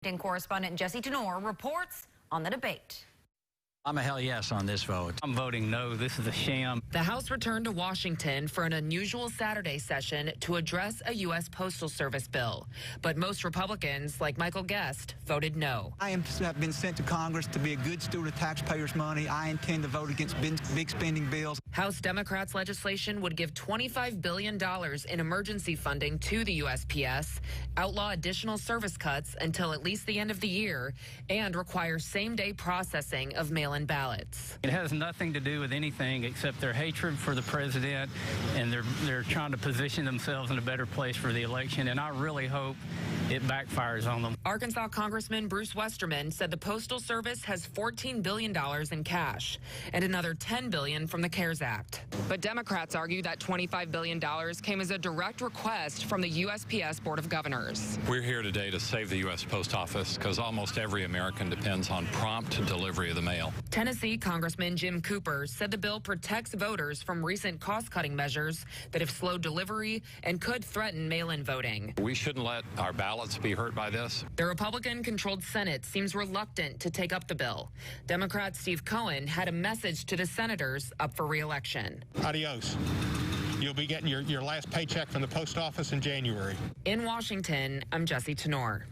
Correspondent Jesse Tenor reports on the debate. I'm a hell yes on this vote. I'm voting no. This is a sham. The House returned to Washington for an unusual Saturday session to address a U.S. Postal Service bill. But most Republicans, like Michael Guest, voted no. I have been sent to Congress to be a good steward of taxpayers' money. I intend to vote against big spending bills. House Democrats' legislation would give $25 billion in emergency funding to the USPS, outlaw additional service cuts until at least the end of the year, and require same-day processing of mail-in ballots. It has nothing to do with anything except their hatred for the president, and they're trying to position themselves in a better place for the election, and I really hope it backfires on them. Arkansas Congressman Bruce Westerman said the Postal Service has $14 billion in cash and another $10 billion from the CARES Act. But Democrats argue that $25 billion came as a direct request from the USPS Board of Governors. We're here today to save the U.S. Post Office because almost every American depends on prompt delivery of the mail. Tennessee Congressman Jim Cooper said the bill protects voters from recent cost-cutting measures that have slowed delivery and could threaten mail-in voting. We shouldn't let our ballots be hurt by this. The Republican-controlled Senate seems reluctant to take up the bill. Democrat Steve Cohen had a message to the senators up for re-election. Adios. You'll be getting your last paycheck from the post office in January. In Washington, I'm Jesse Tenor.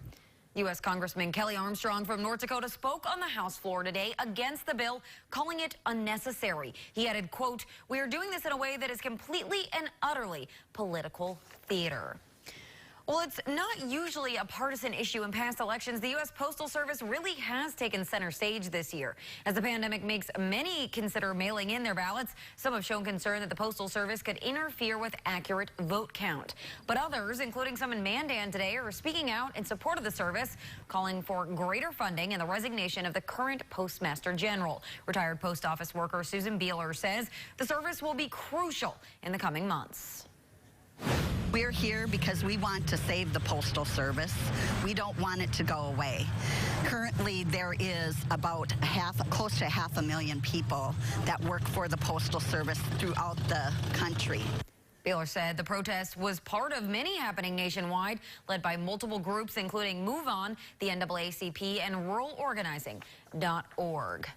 U.S. Congressman Kelly Armstrong from North Dakota spoke on the House floor today against the bill, calling it unnecessary. He added, quote, "We are doing this in a way that is completely and utterly political theater." Well, it's not usually a partisan issue in past elections. The U.S. Postal Service really has taken center stage this year. As the pandemic makes many consider mailing in their ballots, some have shown concern that the Postal Service could interfere with accurate vote count. But others, including some in Mandan today, are speaking out in support of the service, calling for greater funding and the resignation of the current Postmaster General. Retired post office worker Susan Beeler says the service will be crucial in the coming months. We're here because we want to save the Postal Service. We don't want it to go away. Currently, there is about close to 500,000 people that work for the Postal Service throughout the country. Beeler said the protest was part of many happening nationwide, led by multiple groups, including Move On, the NAACP, and RuralOrganizing.org.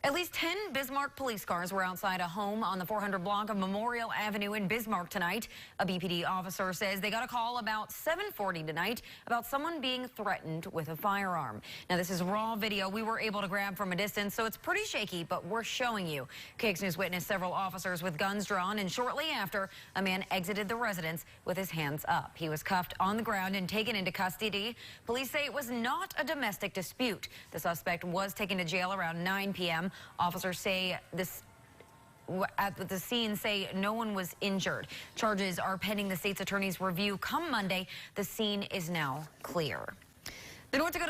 At least 10 Bismarck police cars were outside a home on the 400 block of Memorial Avenue in Bismarck tonight. A BPD officer says they got a call about 7:40 tonight about someone being threatened with a firearm. Now, this is raw video we were able to grab from a distance, so it's pretty shaky, but we're showing you. KX News witnessed several officers with guns drawn, and shortly after, a man exited the residence with his hands up. He was cuffed on the ground and taken into custody. Police say it was not a domestic dispute. The suspect was taken to jail around 9 p.m. Officers say at the scene say no one was injured. Charges are pending the state's attorney's review come Monday. The scene is now clear. The North Dakota